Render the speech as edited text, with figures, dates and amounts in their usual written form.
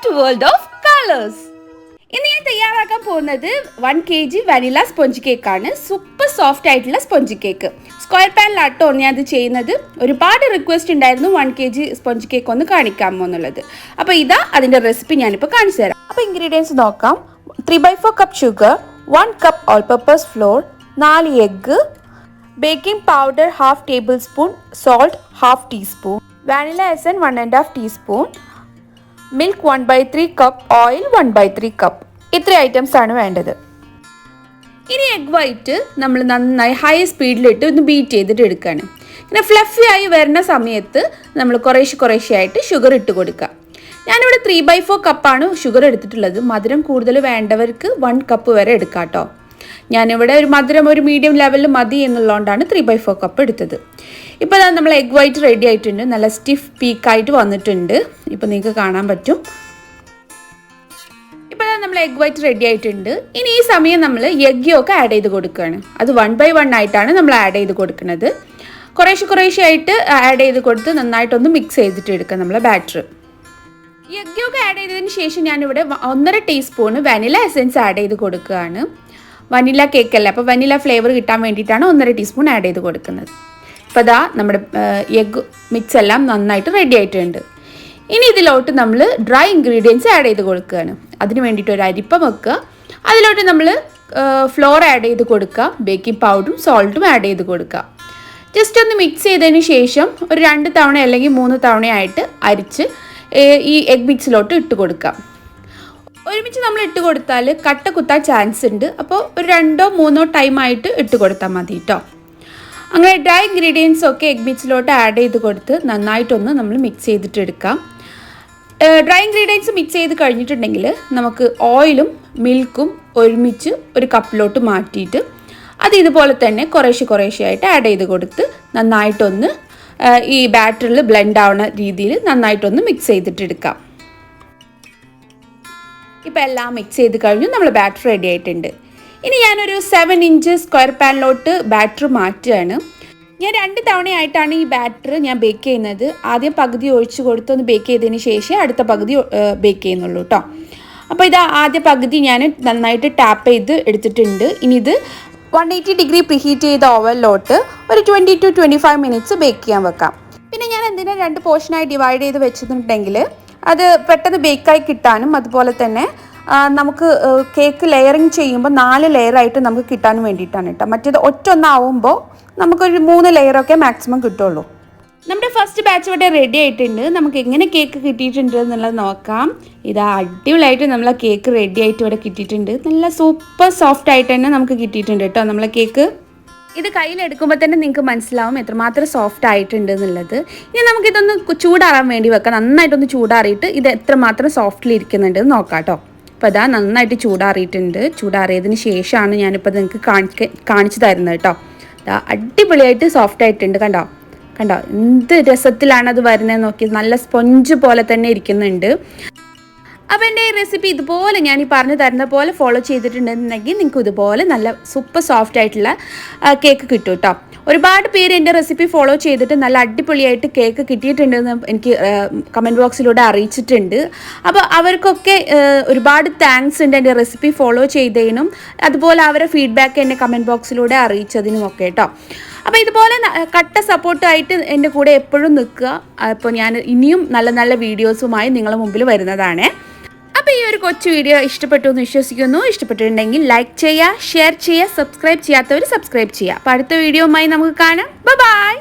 sweet world of colors. ഇന്ന് ഞാൻ തയ്യാറാക്കാൻ പോകുന്നത് 1 kg വനില സ്പോഞ്ച് കേക്ക് ആണ്. സൂപ്പർ സോഫ്റ്റ് ആയിട്ടുള്ള സ്പോഞ്ച് കേക്ക്. സ്ക്വയർ പാനിലാട്ടോ ഞാൻ ഇത് ചെയ്യുന്നത്. ഒരുപാട് റിക്വസ്റ്റ് ഉണ്ടായിരുന്നു 1 kg സ്പോഞ്ച് കേക്ക് ഒന്ന് കാണിക്കാമോ എന്നുള്ളത്. അപ്പോൾ ഇതാ അതിന്റെ റെസിപ്പി ഞാനിപ്പോൾ കാണിച്ചു തരാം. അപ്പോൾ ഇൻഗ്രീഡിയൻസ് നോക്കാം. 3/4 cup sugar, 1 cup all purpose floor, 4 egg, baking powder 1/2 tablespoon, salt 1/2 teaspoon, vanilla essence 1.5 teaspoon, milk 1/3 cup, oil 1/3 cup. ഇത്ര ഐറ്റംസ് ആണ് വേണ്ടത്. ഇനി എഗ് വൈറ്റ് നമ്മൾ നന്നായി ഹൈ സ്പീഡിലിട്ട് ഒന്ന് ബീറ്റ് ചെയ്തിട്ട് എടുക്കുകയാണ്. ഇങ്ങനെ ഫ്ലഫി ആയി വരുന്ന സമയത്ത് നമ്മൾ കുറേശ്ശെ ആയിട്ട് ഷുഗർ ഇട്ട് കൊടുക്കുക. ഞാനിവിടെ 3/4 കപ്പാണ് ഷുഗർ എടുത്തിട്ടുള്ളത്. മധുരം കൂടുതൽ വേണ്ടവർക്ക് 1 കപ്പ് വരെ എടുക്കാം കേട്ടോ. ഞാനിവിടെ ഒരു മധുരം ഒരു മീഡിയം ലെവലിൽ മതി എന്നുള്ളതുകൊണ്ടാണ് 3/4 കപ്പ് എടുത്തത്. ഇപ്പോൾ നമ്മൾ എഗ് വൈറ്റ് റെഡി ആയിട്ടുണ്ട്. നല്ല സ്റ്റിഫ് പീക്കായിട്ട് വന്നിട്ടുണ്ട്. ഇപ്പോൾ നിങ്ങൾക്ക് കാണാൻ പറ്റും. ഇപ്പോൾ നമ്മൾ എഗ് വൈറ്റ് റെഡി ആയിട്ടുണ്ട്. ഇനി ഈ സമയം നമ്മൾ എഗ് യോക്ക് ആഡ് ചെയ്ത് കൊടുക്കുകയാണ്. അത് 1 by 1 ആയിട്ടാണ് നമ്മൾ ആഡ് ചെയ്ത് കൊടുക്കുന്നത്. കുറേശ്ശെ ആയിട്ട് ആഡ് ചെയ്ത് കൊടുത്ത് നന്നായിട്ടൊന്ന് മിക്സ് ചെയ്തിട്ട് എടുക്കുക നമ്മളെ ബാറ്റർ. എഗ് യോക്ക് ആഡ് ചെയ്തതിന് ശേഷം ഞാനിവിടെ 1.5 ടീസ്പൂൺ വാനില എസൻസ് ആഡ് ചെയ്ത് കൊടുക്കുകയാണ്. വനില കേക്ക് അല്ലേ, അപ്പോൾ വനില ഫ്ലേവർ കിട്ടാൻ വേണ്ടിയിട്ടാണ് 1.5 ടീസ്പൂൺ ആഡ് ചെയ്ത് കൊടുക്കുന്നത്. അപ്പോൾ അതാ നമ്മുടെ എഗ് മിക്സ് എല്ലാം നന്നായിട്ട് റെഡി ആയിട്ടുണ്ട്. ഇനി ഇതിലോട്ട് നമ്മൾ ഡ്രൈ ഇൻഗ്രീഡിയൻസ് ആഡ് ചെയ്ത് കൊടുക്കുകയാണ്. അതിന് വേണ്ടിയിട്ട് ഒരു അരിപ്പ വെക്കുക. അതിലോട്ട് നമ്മൾ ഫ്ലോർ ആഡ് ചെയ്ത് കൊടുക്കുക, ബേക്കിംഗ് പൗഡറും സോൾട്ടും ആഡ് ചെയ്ത് കൊടുക്കുക. ജസ്റ്റ് ഒന്ന് മിക്സ് ചെയ്തതിന് ശേഷം ഒരു 2 തവണ അല്ലെങ്കിൽ 3 തവണയായിട്ട് അരിച്ച് ഈ എഗ് മിക്സിലോട്ട് ഇട്ട് കൊടുക്കുക. ഒരുമിച്ച് നമ്മൾ ഇട്ട് കൊടുത്താൽ കട്ട കുത്താൻ ചാൻസ് ഉണ്ട്. അപ്പോൾ ഒരു 2-3 ടൈമായിട്ട് ഇട്ട് കൊടുത്താൽ മതി കേട്ടോ. അങ്ങനെ ഡ്രൈ ഇൻഗ്രീഡിയൻസ് ഒക്കെ എഗ് മിക്സിലോട്ട് ആഡ് ചെയ്ത് കൊടുത്ത് നന്നായിട്ടൊന്ന് നമ്മൾ മിക്സ് ചെയ്തിട്ട് എടുക്കാം. ഡ്രൈ ഇൻഗ്രീഡിയൻസ് മിക്സ് ചെയ്ത് കഴിഞ്ഞിട്ടുണ്ടെങ്കിൽ നമുക്ക് ഓയിലും മിൽക്കും ഒരുമിച്ച് ഒരു കപ്പിലോട്ട് മാറ്റിയിട്ട് അത് ഇതുപോലെ തന്നെ കുറേശ്ശെ ആയിട്ട് ആഡ് ചെയ്ത് കൊടുത്ത് നന്നായിട്ടൊന്ന് ഈ ബാറ്ററിൽ ബ്ലെൻഡ് ആവുന്ന രീതിയിൽ നന്നായിട്ടൊന്ന് മിക്സ് ചെയ്തിട്ട് എടുക്കാം. ഇപ്പോൾ എല്ലാം മിക്സ് ചെയ്ത് കഴിഞ്ഞു. നമ്മൾ ബാറ്റർ റെഡി ആയിട്ടുണ്ട്. ഇനി ഞാനൊരു 7 ഇഞ്ച് സ്ക്വയർ പാനിലോട്ട് ബാറ്റർ മാറ്റുകയാണ്. ഞാൻ 2 തവണയായിട്ടാണ് ഈ ബാറ്റർ ഞാൻ ബേക്ക് ചെയ്യുന്നത്. ആദ്യം പകുതി ഒഴിച്ച് കൊടുത്തൊന്ന് ബേക്ക് ചെയ്തതിന് ശേഷം അടുത്ത പകുതി ബേക്ക് ചെയ്യുന്നുള്ളൂ കേട്ടോ. അപ്പോൾ ഇത് ആദ്യ പകുതി ഞാൻ നന്നായിട്ട് ടാപ്പ് ചെയ്ത് എടുത്തിട്ടുണ്ട്. ഇനി ഇത് 180 ഡിഗ്രി പ്രീഹീറ്റ് ചെയ്ത ഓവനിലോട്ട് ഒരു 20 to 25 മിനിറ്റ്സ് ബേക്ക് ചെയ്യാൻ വെക്കാം. പിന്നെ ഞാൻ എന്തിനാ 2 പോർഷനായി ഡിവൈഡ് ചെയ്ത് വെച്ചിട്ടുണ്ടെങ്കിൽ അത് പെട്ടെന്ന് ബേക്കായി കിട്ടാനും അതുപോലെ തന്നെ നമുക്ക് കേക്ക് ലെയറിങ് ചെയ്യുമ്പോൾ 4 ലെയറായിട്ട് നമുക്ക് കിട്ടാനും വേണ്ടിയിട്ടാണ് കേട്ടോ. മറ്റേത് ഒറ്റൊന്നാവുമ്പോൾ നമുക്കൊരു 3 ലെയറൊക്കെ മാക്സിമം കിട്ടുള്ളൂ. നമ്മുടെ ഫസ്റ്റ് ബാച്ച് ഇവിടെ റെഡി ആയിട്ടുണ്ട്. നമുക്ക് എങ്ങനെ കേക്ക് കിട്ടിയിട്ടുണ്ട് എന്നുള്ളത് നോക്കാം. ഇതാ അടിപൊളിയായിട്ട് നമ്മളെ കേക്ക് റെഡി ആയിട്ട് ഇവിടെ കിട്ടിയിട്ടുണ്ട്. നല്ല സൂപ്പർ സോഫ്റ്റ് ആയിട്ട് തന്നെ നമുക്ക് കിട്ടിയിട്ടുണ്ട് കേട്ടോ നമ്മളെ കേക്ക്. ഇത് കയ്യിലെടുക്കുമ്പോൾ തന്നെ നിങ്ങൾക്ക് മനസ്സിലാവും എത്രമാത്രം സോഫ്റ്റ് ആയിട്ടുണ്ട് എന്നുള്ളത്. ഇനി നമുക്കിതൊന്ന് ചൂടാറാൻ വേണ്ടി വെക്കാം. നന്നായിട്ടൊന്ന് ചൂടാറിയിട്ട് ഇത് എത്രമാത്രം സോഫ്റ്റിൽ ഇരിക്കുന്നുണ്ട് എന്ന് നോക്കാം കേട്ടോ. അപ്പോൾ അതാ നന്നായിട്ട് ചൂടാറിയിട്ടുണ്ട്. ചൂടാറിയതിന് ശേഷമാണ് ഞാനിപ്പോൾ നിങ്ങൾക്ക് കാണിച്ചു തരുന്നത് കേട്ടോ. അതാ അടിപൊളിയായിട്ട് സോഫ്റ്റ് ആയിട്ടുണ്ട്. കണ്ടോ എന്ത് രസത്തിലാണ് അത് വരുന്നത് നോക്കി. നല്ല സ്പോഞ്ച് പോലെ തന്നെ ഇരിക്കുന്നുണ്ട്. അപ്പോൾ എൻ്റെ ഈ റെസിപ്പി ഇതുപോലെ ഞാൻ ഈ പറഞ്ഞു തരുന്ന പോലെ ഫോളോ ചെയ്തിട്ടുണ്ടെന്നുണ്ടെങ്കിൽ നിങ്ങൾക്ക് ഇതുപോലെ നല്ല സൂപ്പർ സോഫ്റ്റ് ആയിട്ടുള്ള കേക്ക് കിട്ടും കേട്ടോ. ഒരുപാട് പേര് എൻ്റെ റെസിപ്പി ഫോളോ ചെയ്തിട്ട് നല്ല അടിപൊളിയായിട്ട് കേക്ക് കിട്ടിയിട്ടുണ്ടെന്ന് എനിക്ക് കമൻറ്റ് ബോക്സിലൂടെ അറിയിച്ചിട്ടുണ്ട്. അപ്പോൾ അവർക്കൊക്കെ ഒരുപാട് താങ്ക്സ് ഉണ്ട് എൻ്റെ റെസിപ്പി ഫോളോ ചെയ്തതിനും അതുപോലെ അവരുടെ ഫീഡ്ബാക്ക് എന്നെ കമൻറ്റ് ബോക്സിലൂടെ അറിയിച്ചതിനും ഒക്കെ കേട്ടോ. അപ്പോൾ ഇതുപോലെ കട്ട സപ്പോർട്ടായിട്ട് എൻ്റെ കൂടെ എപ്പോഴും നിൽക്കുക. അപ്പോൾ ഞാൻ ഇനിയും നല്ല നല്ല വീഡിയോസുമായി നിങ്ങളുടെ മുമ്പിൽ വരുന്നതാണ്. അപ്പോൾ ഈ ഒരു കൊച്ചു വീഡിയോ ഇഷ്ടപ്പെട്ടു എന്ന് വിശ്വസിക്കുന്നു. ഇഷ്ടപ്പെട്ടിട്ടുണ്ടെങ്കിൽ ലൈക്ക് ചെയ്യുക, ഷെയർ ചെയ്യുക, സബ്സ്ക്രൈബ് ചെയ്യാത്തവർ സബ്സ്ക്രൈബ് ചെയ്യുക. അപ്പോൾ അടുത്ത വീഡിയോയുമായി നമുക്ക് കാണാം. ബൈ.